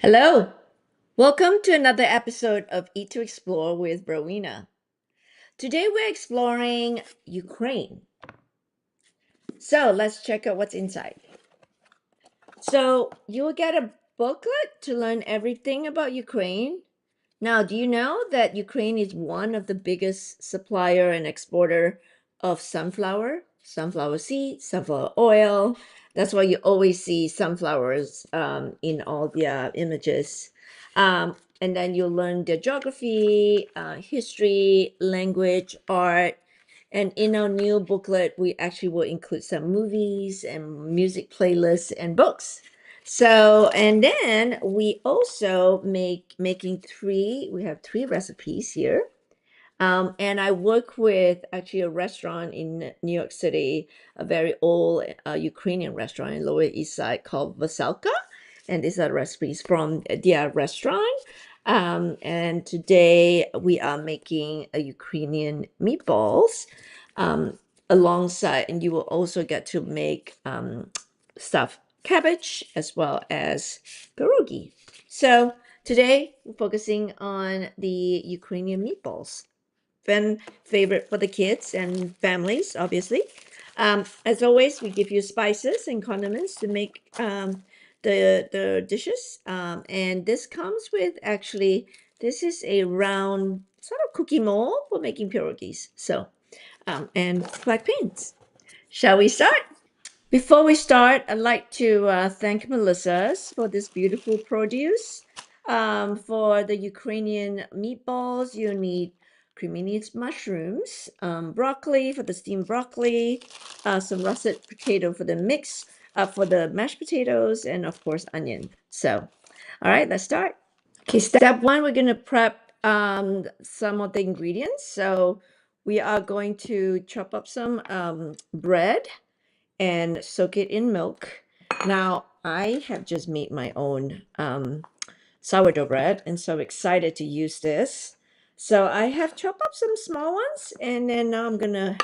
Hello, welcome to another episode of Eat to Explore with Rowena. Today we're exploring Ukraine. So let's check out what's inside. So you'll get a booklet to learn everything about Ukraine. Now, do you know that Ukraine is one of the biggest supplier and exporter of sunflower seeds, sunflower oil? That's why you always see sunflowers in all the images. And then you'll learn the geography, history, language, art. And in our new booklet, we actually will include some movies and music playlists and books. So, and then we also we have three recipes here. And I work with actually a restaurant in New York City, a very old Ukrainian restaurant in Lower East Side called Vasalka. And these are recipes from their restaurant. And today we are making a Ukrainian meatballs alongside, and you will also get to make stuffed cabbage as well as pierogi. So today we're focusing on the Ukrainian meatballs, fan favorite for the kids and families, obviously. As always, we give you spices and condiments to make the dishes. And this comes with this is a round sort of cookie mold for making pierogies. So, and black beans. Shall we start? Before we start, I'd like to thank Melissa's for this beautiful produce. For the Ukrainian meatballs, you need creamy mushrooms, broccoli for the steamed broccoli, some russet potato for the mix, for the mashed potatoes, and of course, onion. So, all right, let's start. Okay, step one, we're going to prep some of the ingredients. So, we are going to chop up some bread and soak it in milk. Now, I have just made my own sourdough bread and so excited to use this. So I have chopped up some small ones and then now I'm gonna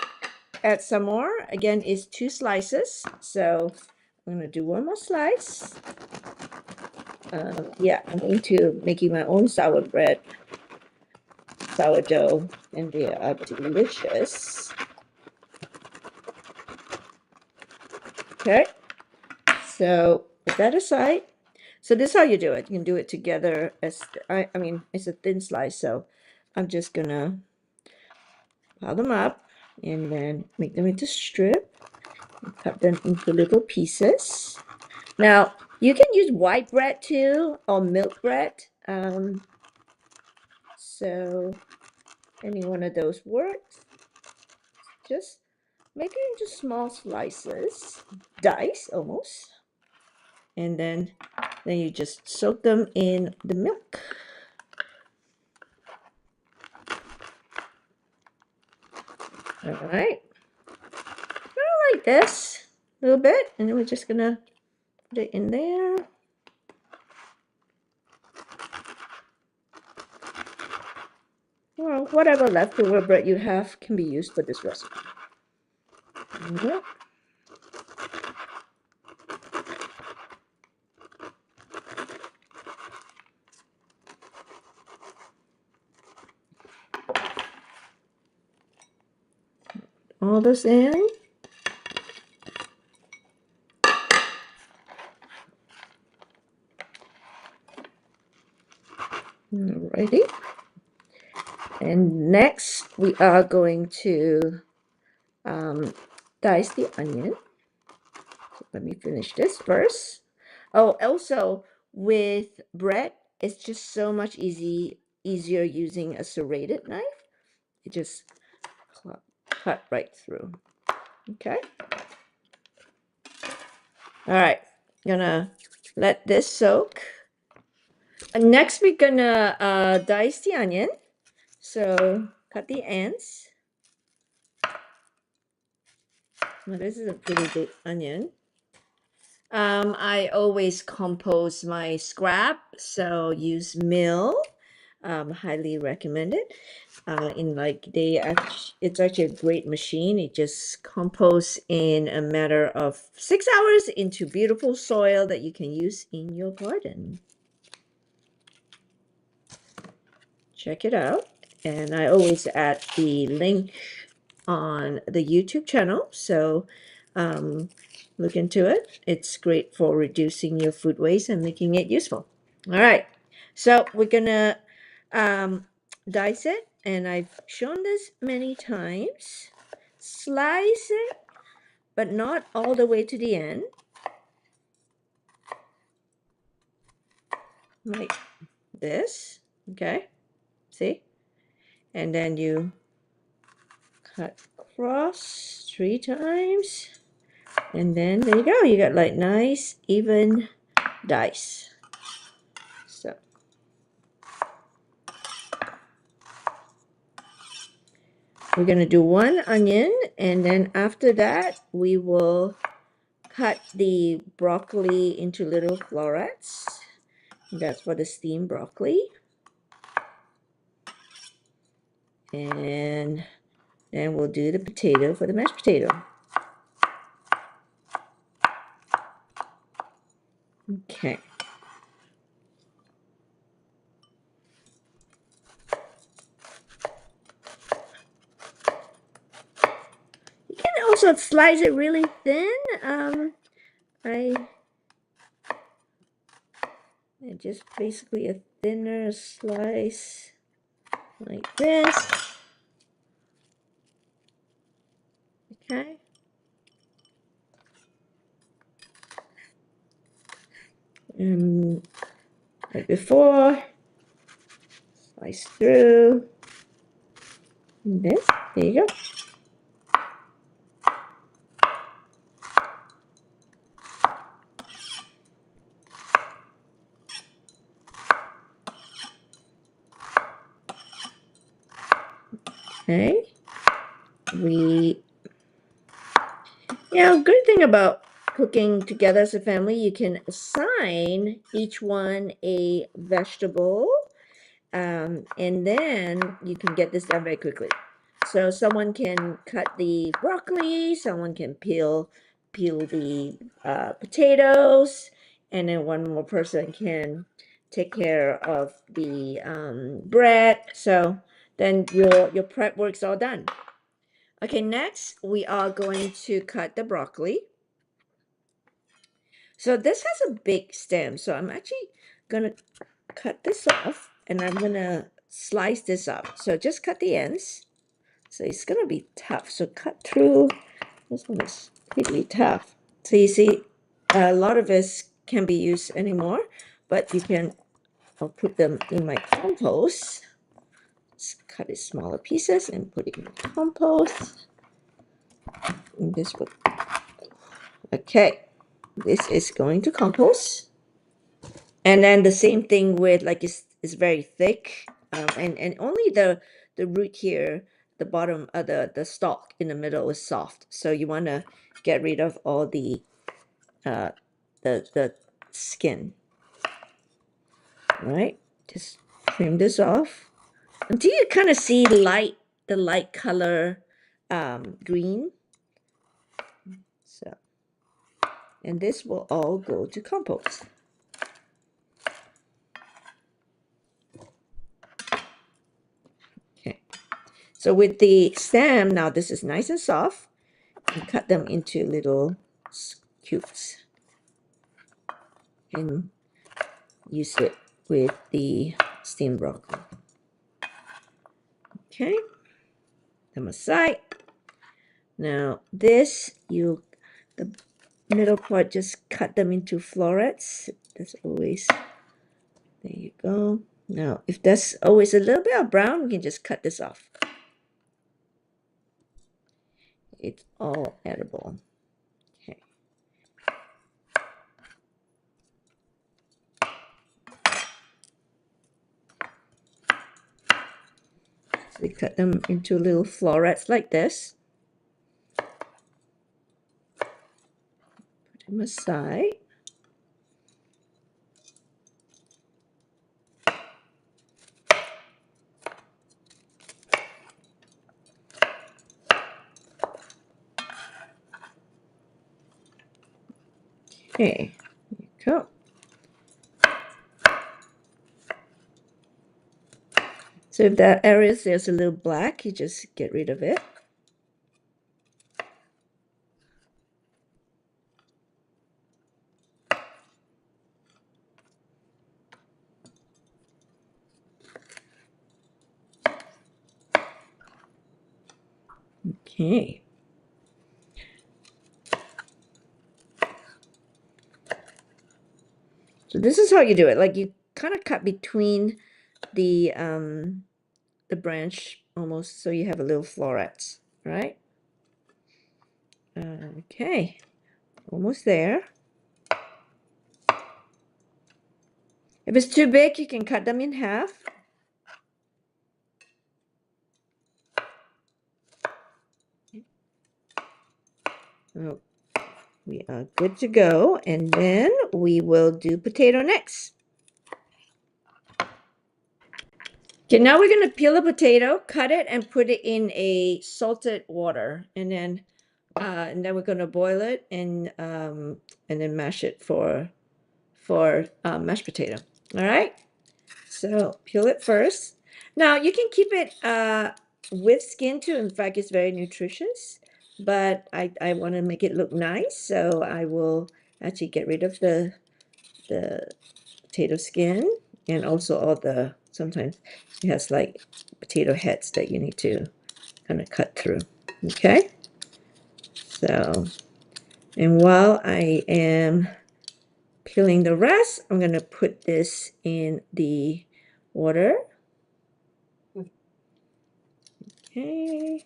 add some more. Again, it's 2 slices. So I'm gonna do one more slice. Yeah, I'm into making my own sourdough, and they are delicious. Okay, so put that aside. So this is how you do it. You can do it together as I mean it's a thin slice, so I'm just gonna pile them up and then make them into strip and cut them into little pieces. Now you can use white bread too or milk bread. So any one of those works. Just make it into small slices, dice almost, and then you just soak them in the milk. All right, like this a little bit, and then we're just gonna put it in there. Well, whatever leftover bread you have can be used for this recipe. Yep. All this in. Alrighty. And next we are going to dice the onion. So let me finish this first. Oh, also with bread, it's just so much easier using a serrated knife. It just cut right through. Okay. All right, gonna let this soak. Next, we're gonna dice the onion. So cut the ends. Now this is a pretty big onion. I always compose my scrap, so use mill. Highly recommended. It's actually a great machine. It just composts in a matter of 6 hours into beautiful soil that you can use in your garden. check it out. And I always add the link on the YouTube channel, so look into it. It's great for reducing your food waste and making it useful. All right, so we're gonna dice it, and I've shown this many times. Slice it, but not all the way to the end, like this. Okay, see? And then you cut across 3 times, and then there you go. You got like nice even dice. So we're gonna do 1 onion, and then after that we will cut the broccoli into little florets. That's for the steamed broccoli. And then we'll do the potato for the mashed potato. Okay. You can also slice it really thin. Just basically a thinner slice like this. Okay. And like before, slice through this. There you go. Okay. Good thing about cooking together as a family, you can assign each one a vegetable, and then you can get this done very quickly. So someone can cut the broccoli, someone can peel the potatoes, and then one more person can take care of the bread. So then your prep work's all done. Okay, next we are going to cut the broccoli. So this has a big stem, so I'm actually gonna cut this off, and I'm gonna slice this up. So just cut the ends. So it's gonna be tough. So cut through. This one is pretty tough. So you see, a lot of this can be used anymore, but I'll put them in my compost. Just cut it smaller pieces and put it in compost. And this would, okay, this is going to compost. And then the same thing with, like, it's very thick, and only the root here, the bottom of the stalk in the middle is soft. So you want to get rid of all the skin. All right, just trim this off until you kind of see the light color green. So, and this will all go to compost. Okay, so with the stem, now this is nice and soft. You cut them into little cubes and use it with the steamed broccoli. Okay, them aside. Now this, the middle part, just cut them into florets. That's always, there you go. Now if there's always a little bit of brown, we can just cut this off. It's all edible. Okay. So we cut them into little florets like this. Put them aside. Okay, there you go. So if that area there's a little black, you just get rid of it. Okay. So this is how you do it. Like you kind of cut between the branch almost, so you have a little florets, right? Okay, almost there. If it's too big, you can cut them in half. Oh, we are good to go. And then we will do potato next. Okay, now we're going to peel a potato, cut it, and put it in a salted water. And then we're going to boil it and then mash it for mashed potato. All right. So peel it first. Now you can keep it with skin too. In fact, it's very nutritious, but I want to make it look nice. So I will actually get rid of the potato skin and also all the, sometimes it has like potato heads that you need to kind of cut through. Okay. So, and while I am peeling the rest, I'm going to put this in the water. Okay.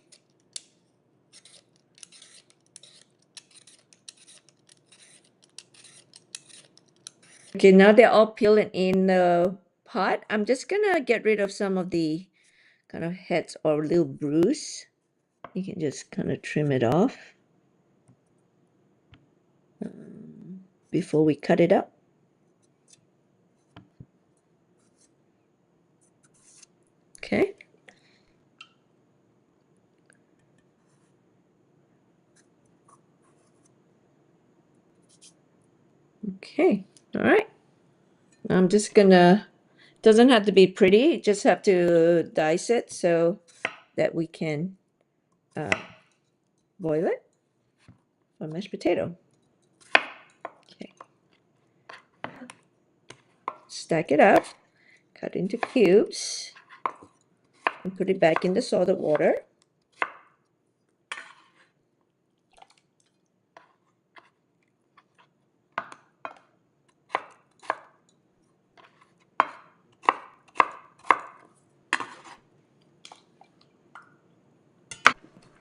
Okay, now they're all peeling in the pot. I'm just gonna get rid of some of the kind of heads or little bruise. You can just kind of trim it off before we cut it up. Okay. Okay, all right. I'm just gonna, doesn't have to be pretty, just have to dice it so that we can boil it for mashed potato. Okay. Stack it up, cut into cubes, and put it back in the salted water.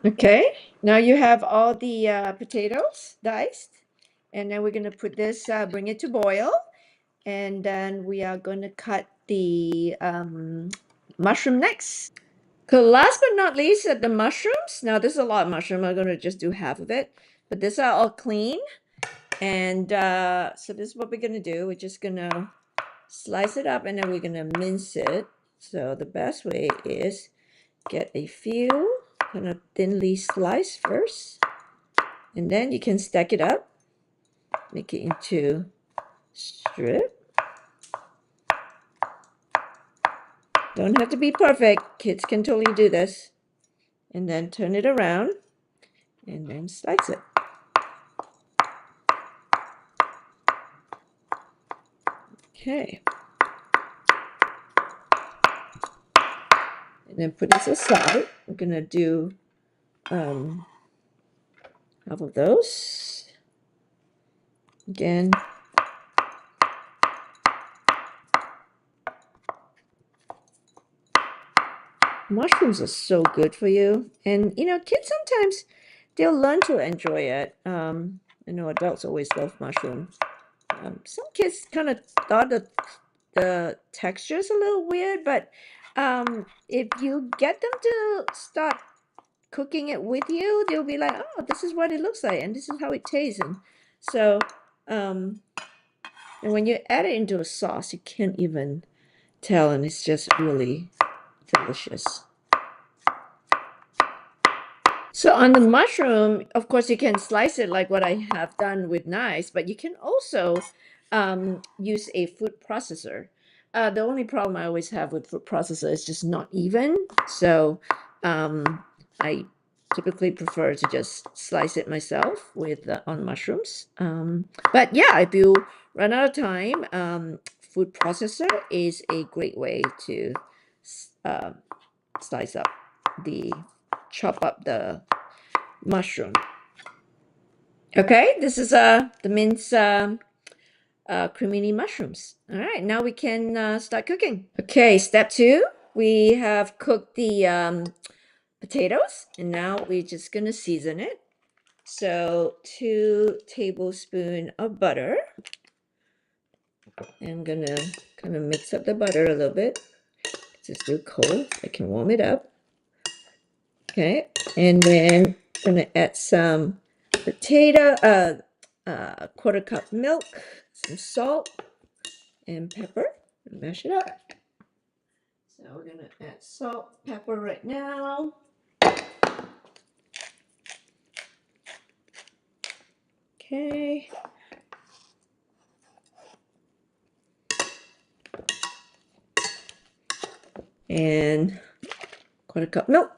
Okay, now you have all the potatoes diced, and then we're going to put this, bring it to boil, and then we are going to cut the mushroom next. So last but not least, the mushrooms. Now this is a lot of mushroom. I'm going to just do half of it, but these are all clean, and so this is what we're going to do. We're just going to slice it up, and then we're going to mince it. So the best way is get a few kind of thinly sliced first, and then you can stack it up, make it into strip. Don't have to be perfect, kids can totally do this. And then turn it around and then slice it. Okay, and then put this aside. We're gonna do half of those. Again, mushrooms are so good for you. And you know, kids sometimes they'll learn to enjoy it. I know adults always love mushrooms. Some kids kind of thought that the texture is a little weird, but if you get them to start cooking it with you, they'll be like, oh, this is what it looks like, and this is how it tastes. And so, and when you add it into a sauce, you can't even tell, and it's just really delicious. So on the mushroom, of course, you can slice it like what I have done with knives, but you can also use a food processor. The only problem I always have with food processor is just not even. So I typically prefer to just slice it myself with on mushrooms. But yeah, if you run out of time, food processor is a great way to uh, slice up chop up the mushroom. Okay, this is the minced cremini mushrooms. All right, now we can start cooking. Okay, step 2, we have cooked the potatoes, and now we're just gonna season it. So 2 tablespoons of butter. I'm gonna kind of mix up the butter a little bit. It's still cold. I can warm it up. Okay, and then I'm gonna add some potato, quarter cup milk, some salt and pepper, and mash it up. So we're gonna add salt, pepper right now. Okay. And quarter cup milk.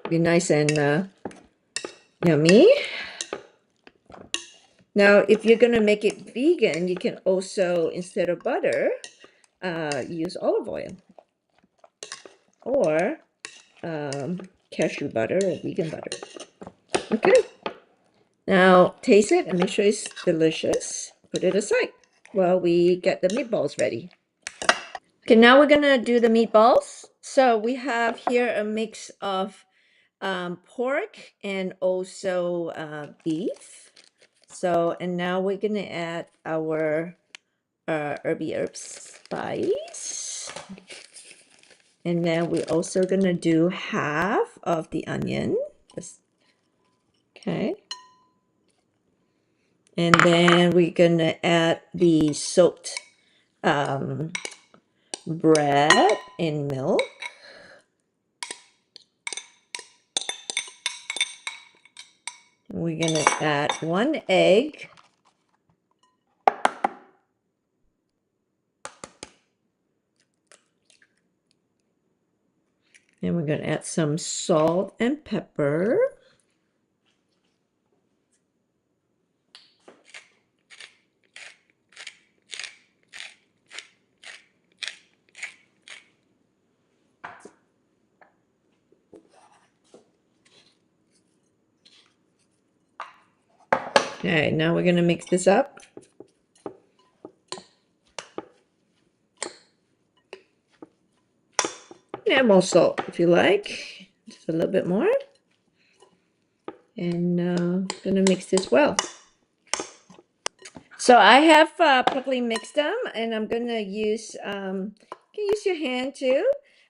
Be nice and yummy. Now, if you're gonna make it vegan, you can also, instead of butter, use olive oil or cashew butter or vegan butter. Okay. Now taste it and make sure it's delicious. Put it aside while we get the meatballs ready. Okay, now we're gonna do the meatballs. So we have here a mix of pork and also beef. So, and now we're gonna add our herby herbs spice. And then we're also gonna do half of the onion. Okay. And then we're gonna add the soaked bread and milk. We're gonna add 1 egg. And we're gonna add some salt and pepper. Okay, now we're gonna mix this up. Add more salt if you like, just a little bit more. And gonna mix this well. So I have properly mixed them, and I'm gonna use you can use your hand too,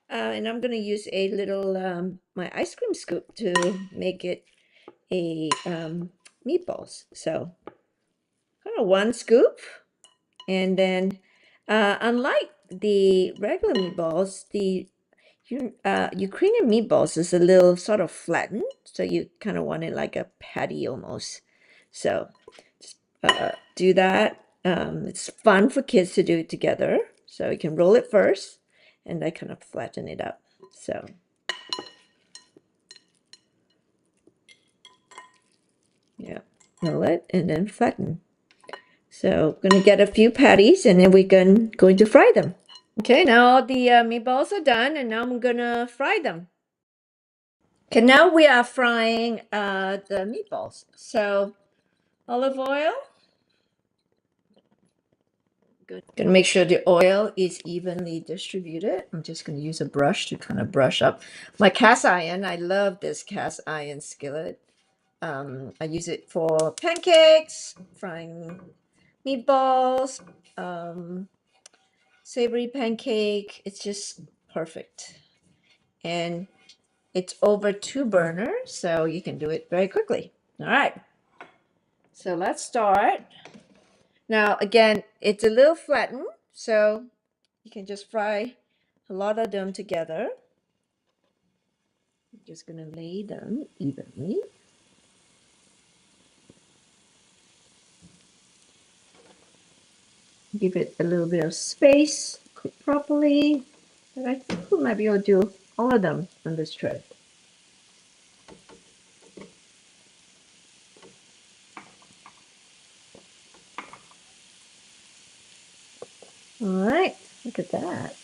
and I'm gonna use a little my ice cream scoop to make it a meatballs. So kind of 1 scoop, and then unlike the regular meatballs, the Ukrainian meatballs is a little sort of flattened, so you kind of want it like a patty almost. So just do that. It's fun for kids to do it together. So you can roll it first, and I kind of flatten it up. So yeah, roll it and then flatten. So I'm gonna get a few patties, and then we're going to fry them. Okay, now all the meatballs are done, and now I'm gonna fry them. Okay, now we are frying the meatballs. So olive oil. Good. Gonna make sure the oil is evenly distributed. I'm just gonna use a brush to kind of brush up my cast iron. I love this cast iron skillet. I use it for pancakes, frying meatballs, savory pancake. It's just perfect. And it's over 2 burners, so you can do it very quickly. All right. So let's start. Now, again, it's a little flattened, so you can just fry a lot of them together. just going to lay them evenly. Give it a little bit of space, cook properly. But I think we might be able to do all of them on this tray. All right, look at that.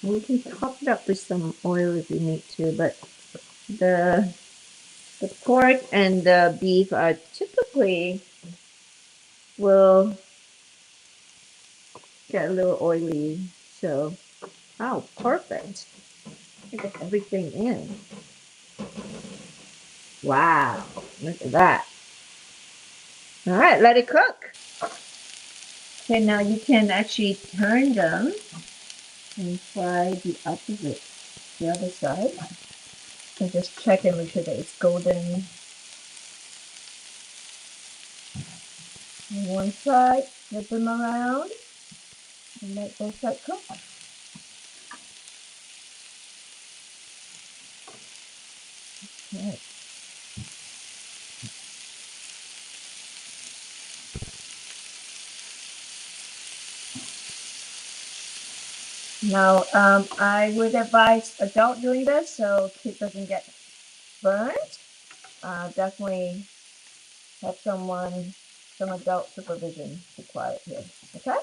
We can top it up with some oil if you need to, but the pork and the beef are typically will get a little oily. So, oh, perfect. Get everything in. Wow, look at that. All right, let it cook. Okay, now you can actually turn them and fry the opposite, the other side. And just check and make sure that it's golden on one side. Flip them around and let both sides cook. Right. Now, I would advise adult doing this so kid doesn't get burnt. Definitely have some adult supervision required here. Okay.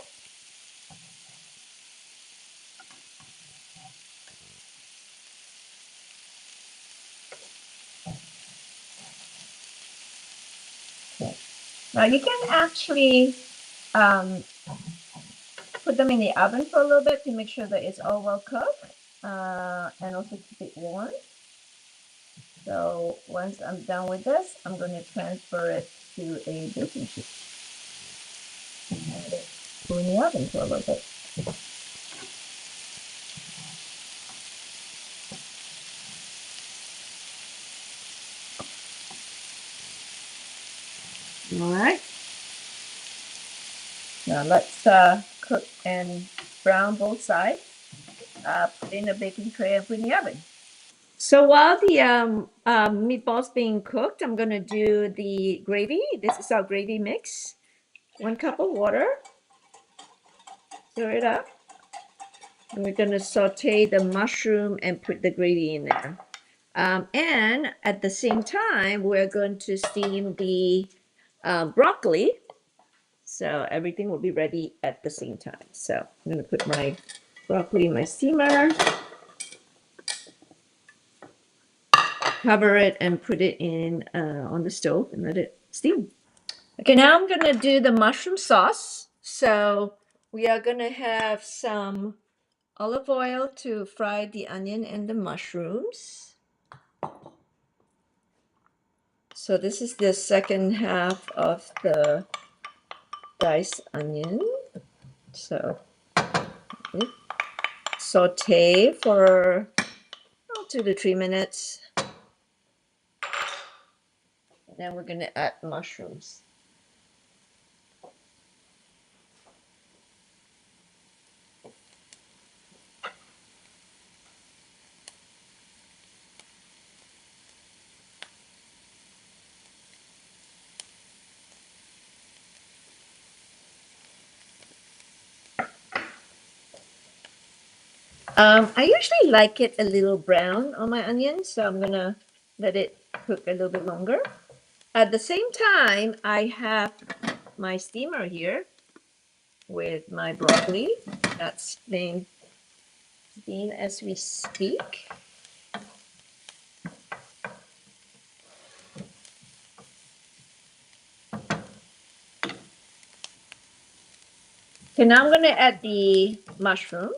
Okay. Now you can actually put them in the oven for a little bit to make sure that it's all well cooked, and also keep it warm. So once I'm done with this, I'm going to transfer it to a baking sheet and have it go in the oven for a little bit. All right. Now let's cook and brown both sides. Put in a baking tray and put in the oven. So while the meatballs being cooked, I'm gonna do the gravy. This is our gravy mix. 1 cup of water. Stir it up. And we're gonna saute the mushroom and put the gravy in there. And at the same time, we're going to steam the broccoli. So everything will be ready at the same time. So I'm gonna put my broccoli in my steamer. Cover it and put it in on the stove and let it steam. Okay, now I'm gonna do the mushroom sauce. So we are gonna have some olive oil to fry the onion and the mushrooms. So this is the second half of the diced onion. So saute for 2 to 3 minutes. And then we're gonna add mushrooms. I usually like it a little brown on my onions, so I'm gonna let it cook a little bit longer. At the same time, I have my steamer here with my broccoli that's being steamed as we speak. Okay, now I'm gonna add the mushrooms.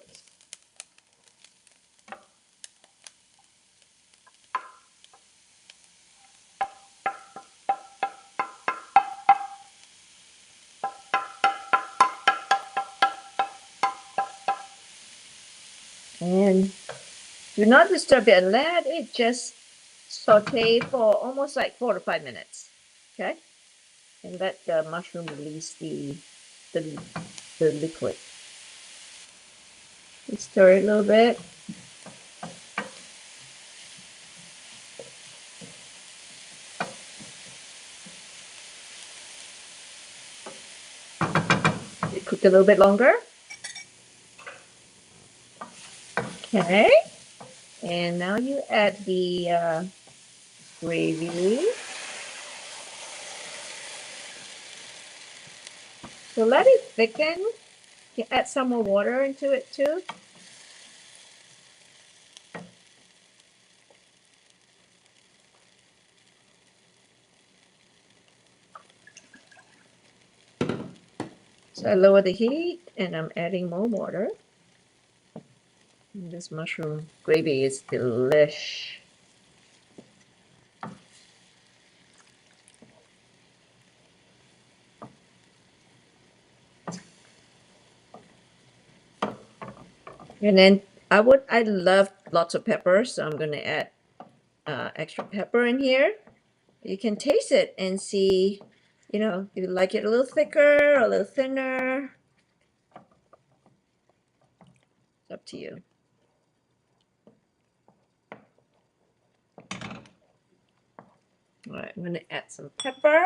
And do not disturb it. Let it just saute for almost like 4 to 5 minutes. Okay? And let the mushroom release the liquid. Stir it a little bit. Cook a little bit longer. Okay. And now you add the gravy. So let it thicken. You add some more water into it too. So I lower the heat and I'm adding more water. And this mushroom gravy is delish. And then I love lots of pepper, so I'm gonna add extra pepper in here. You can taste it and see, if you like it a little thicker, a little thinner. It's up to you. All right, I'm gonna add some pepper.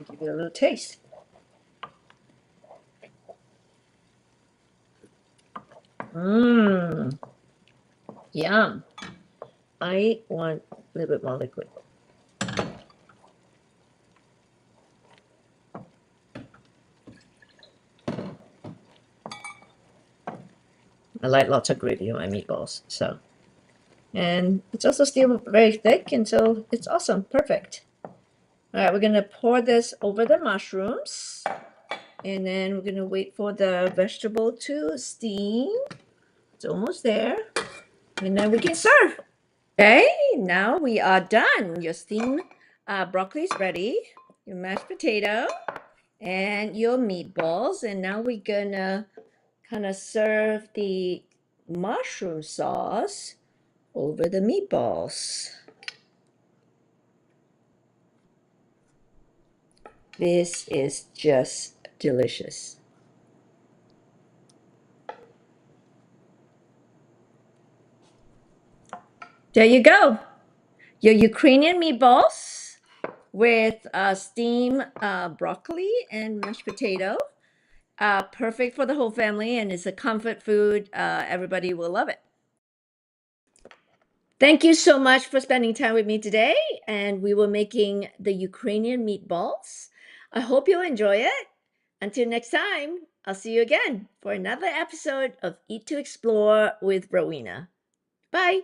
Give it a little taste. Mmm. Yum. I want a little bit more liquid. I like lots of gravy on my meatballs, so. And it's also still very thick, and so it's awesome, perfect. All right, we're gonna pour this over the mushrooms, and then we're gonna wait for the vegetable to steam. It's almost there, and then we can serve. Okay, now we are done. Your steamed broccoli is ready, your mashed potato, and your meatballs. And now we're gonna kind of serve the mushroom sauce over the meatballs. This is just delicious. There you go. Your Ukrainian meatballs with steamed broccoli and mashed potato. Perfect for the whole family, and it's a comfort food. Everybody will love it. Thank you so much for spending time with me today. And we were making the Ukrainian meatballs. I hope you enjoy it. Until next time, I'll see you again for another episode of Eat to Explore with Rowena. Bye.